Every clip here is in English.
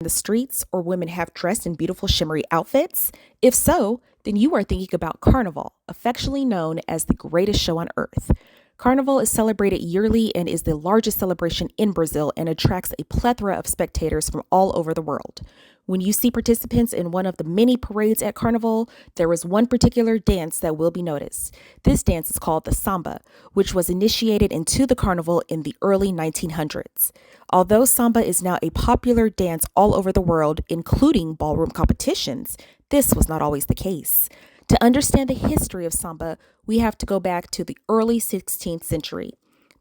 the streets or women half dressed in beautiful shimmery outfits? If so, then you are thinking about Carnival, affectionately known as the greatest show on earth. Carnival is celebrated yearly and is the largest celebration in Brazil and attracts a plethora of spectators from all over the world. When you see participants in one of the many parades at Carnival, there is one particular dance that will be noticed. This dance is called the Samba, which was initiated into the Carnival in the early 1900s. Although Samba is now a popular dance all over the world, including ballroom competitions, this was not always the case. To understand the history of Samba, we have to go back to the early 16th century.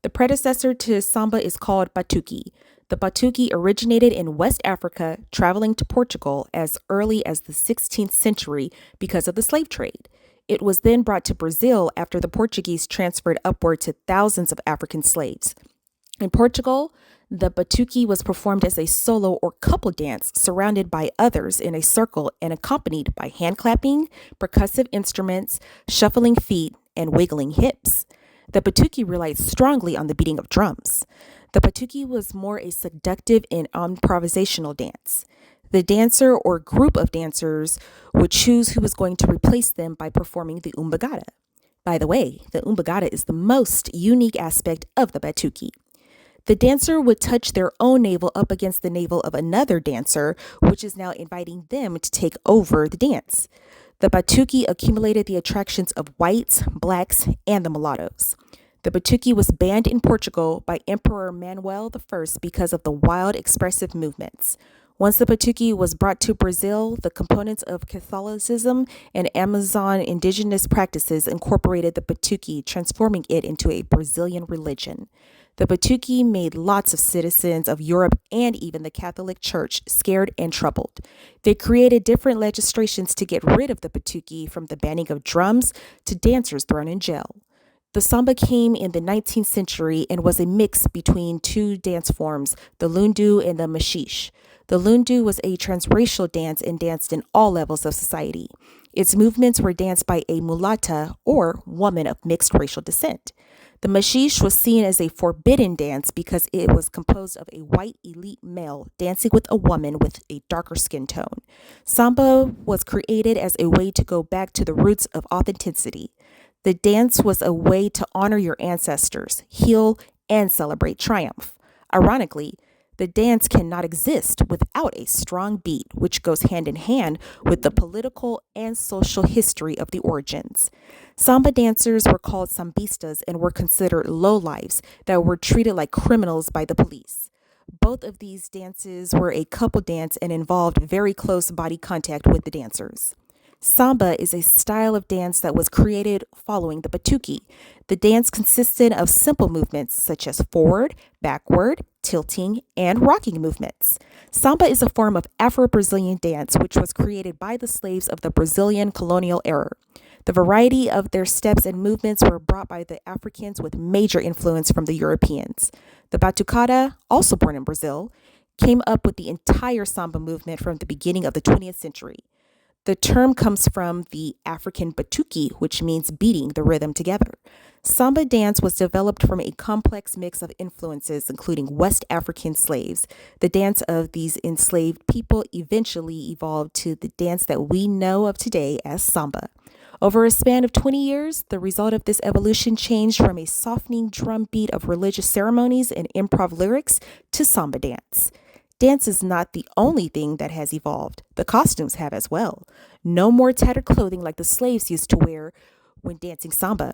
The predecessor to Samba is called Batuque. The Batuque originated in West Africa, traveling to Portugal as early as the 16th century because of the slave trade. It was then brought to Brazil after the Portuguese transferred upward to thousands of African slaves. In Portugal, the Batuque was performed as a solo or couple dance surrounded by others in a circle and accompanied by hand clapping, percussive instruments, shuffling feet, and wiggling hips. The Batuque relied strongly on the beating of drums. The Batuque was more a seductive and improvisational dance. The dancer or group of dancers would choose who was going to replace them by performing the umbagada. By the way, the umbagada is the most unique aspect of the Batuque. The dancer would touch their own navel up against the navel of another dancer, which is now inviting them to take over the dance. The Batuque accumulated the attractions of whites, blacks, and the mulattoes. The Batuque was banned in Portugal by Emperor Manuel I because of the wild, expressive movements. Once the Batuque was brought to Brazil, the components of Catholicism and Amazon indigenous practices incorporated the Batuque, transforming it into a Brazilian religion. The Batuque made lots of citizens of Europe and even the Catholic Church scared and troubled. They created different legislations to get rid of the Batuque, from the banning of drums to dancers thrown in jail. The samba came in the 19th century and was a mix between two dance forms, the lundu and the machixe. The lundu was a transracial dance and danced in all levels of society. Its movements were danced by a mulatta, or woman of mixed racial descent. The machixe was seen as a forbidden dance because it was composed of a white elite male dancing with a woman with a darker skin tone. Samba was created as a way to go back to the roots of authenticity. The dance was a way to honor your ancestors, heal, and celebrate triumph. Ironically, the dance cannot exist without a strong beat, which goes hand in hand with the political and social history of the origins. Samba dancers were called sambistas and were considered lowlifes that were treated like criminals by the police. Both of these dances were a couple dance and involved very close body contact with the dancers. Samba is a style of dance that was created following the Batuque. The dance consisted of simple movements such as forward, backward, tilting, and rocking movements. Samba is a form of Afro-Brazilian dance which was created by the slaves of the Brazilian colonial era. The variety of their steps and movements were brought by the Africans with major influence from the Europeans. The Batucada, also born in Brazil, came up with the entire samba movement from the beginning of the 20th century. The term comes from the African batuque, which means beating the rhythm together. Samba dance was developed from a complex mix of influences, including West African slaves. The dance of these enslaved people eventually evolved to the dance that we know of today as samba. Over a span of 20 years, the result of this evolution changed from a softening drum beat of religious ceremonies and improv lyrics to samba dance. Dance is not the only thing that has evolved. The costumes have as well. No more tattered clothing like the slaves used to wear when dancing samba.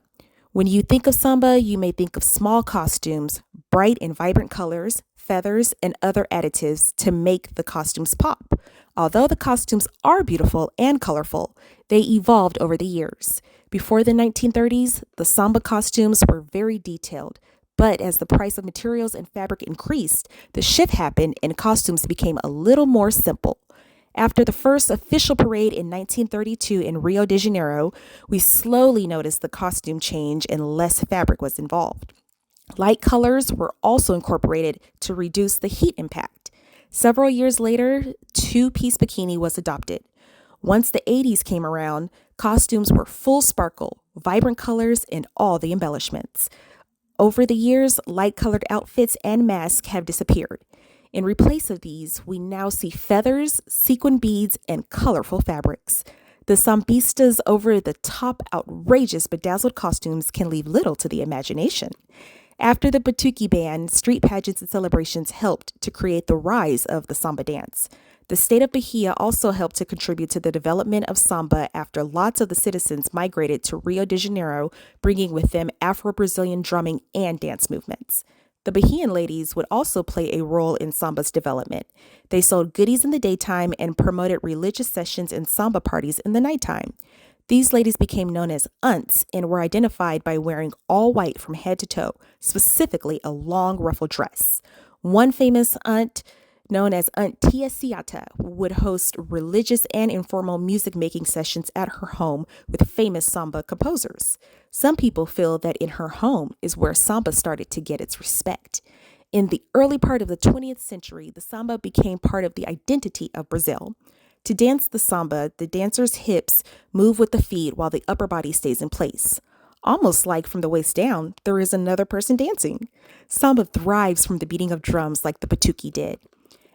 When you think of samba, you may think of small costumes, bright and vibrant colors, feathers, and other additives to make the costumes pop. Although the costumes are beautiful and colorful, they evolved over the years. Before the 1930s, the samba costumes were very detailed. But as the price of materials and fabric increased, the shift happened and costumes became a little more simple. After the first official parade in 1932 in Rio de Janeiro, we slowly noticed the costume change and less fabric was involved. Light colors were also incorporated to reduce the heat impact. Several years later, two-piece bikini was adopted. Once the 80s came around, costumes were full sparkle, vibrant colors, and all the embellishments. Over the years, light-colored outfits and masks have disappeared. In replace of these, we now see feathers, sequin beads, and colorful fabrics. The sambistas' over the top, outrageous, bedazzled costumes can leave little to the imagination. After the Batuque ban, street pageants and celebrations helped to create the rise of the samba dance. The state of Bahia also helped to contribute to the development of samba after lots of the citizens migrated to Rio de Janeiro, bringing with them Afro-Brazilian drumming and dance movements. The Bahian ladies would also play a role in samba's development. They sold goodies in the daytime and promoted religious sessions and samba parties in the nighttime. These ladies became known as aunts and were identified by wearing all white from head to toe, specifically a long ruffled dress. One famous aunt, known as Aunt Tia Siata, would host religious and informal music making sessions at her home with famous samba composers. Some people feel that in her home is where samba started to get its respect. In the early part of the 20th century, the samba became part of the identity of Brazil. To dance the samba, the dancer's hips move with the feet while the upper body stays in place. Almost like from the waist down, there is another person dancing. Samba thrives from the beating of drums like the Batuque did.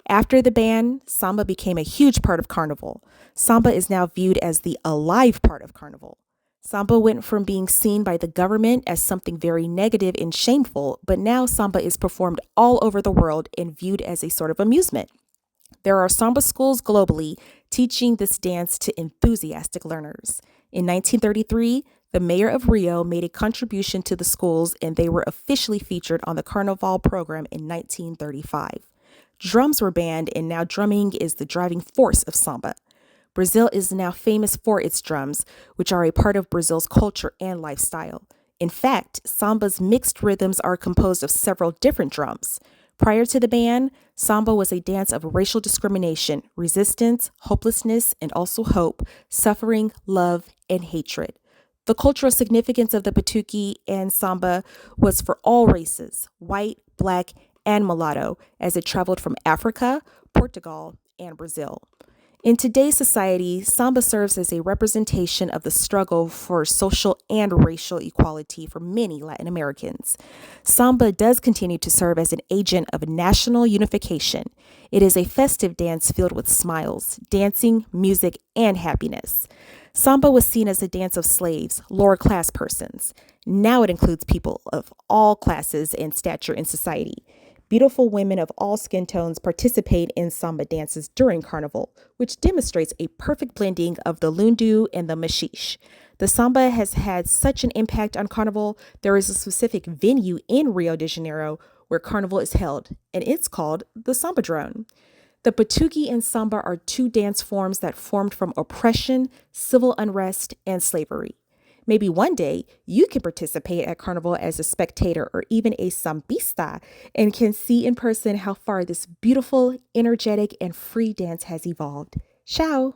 After the ban, samba became a huge part of carnival. Samba is now viewed as the alive part of carnival. Samba went from being seen by the government as something very negative and shameful, but now samba is performed all over the world and viewed as a sort of amusement. There are samba schools globally teaching this dance to enthusiastic learners. In 1933, the mayor of Rio made a contribution to the schools and they were officially featured on the Carnival program in 1935. Drums were banned and now drumming is the driving force of samba. Brazil is now famous for its drums, which are a part of Brazil's culture and lifestyle. In fact, samba's mixed rhythms are composed of several different drums. Prior to the ban, samba was a dance of racial discrimination, resistance, hopelessness, and also hope, suffering, love, and hatred. The cultural significance of the Batuque and samba was for all races, white, black, and mulatto, as it traveled from Africa, Portugal, and Brazil. In today's society, samba serves as a representation of the struggle for social and racial equality for many Latin Americans. Samba does continue to serve as an agent of national unification. It is a festive dance filled with smiles, dancing, music, and happiness. Samba was seen as a dance of slaves, lower class persons. Now it includes people of all classes and stature in society. Beautiful women of all skin tones participate in samba dances during carnival, which demonstrates a perfect blending of the lundu and the machixe. The samba has had such an impact on carnival, there is a specific venue in Rio de Janeiro where carnival is held, and it's called the Sambadrome. The Batuque and samba are two dance forms that formed from oppression, civil unrest, and slavery. Maybe one day you can participate at Carnival as a spectator or even a sambista and can see in person how far this beautiful, energetic, and free dance has evolved. Ciao!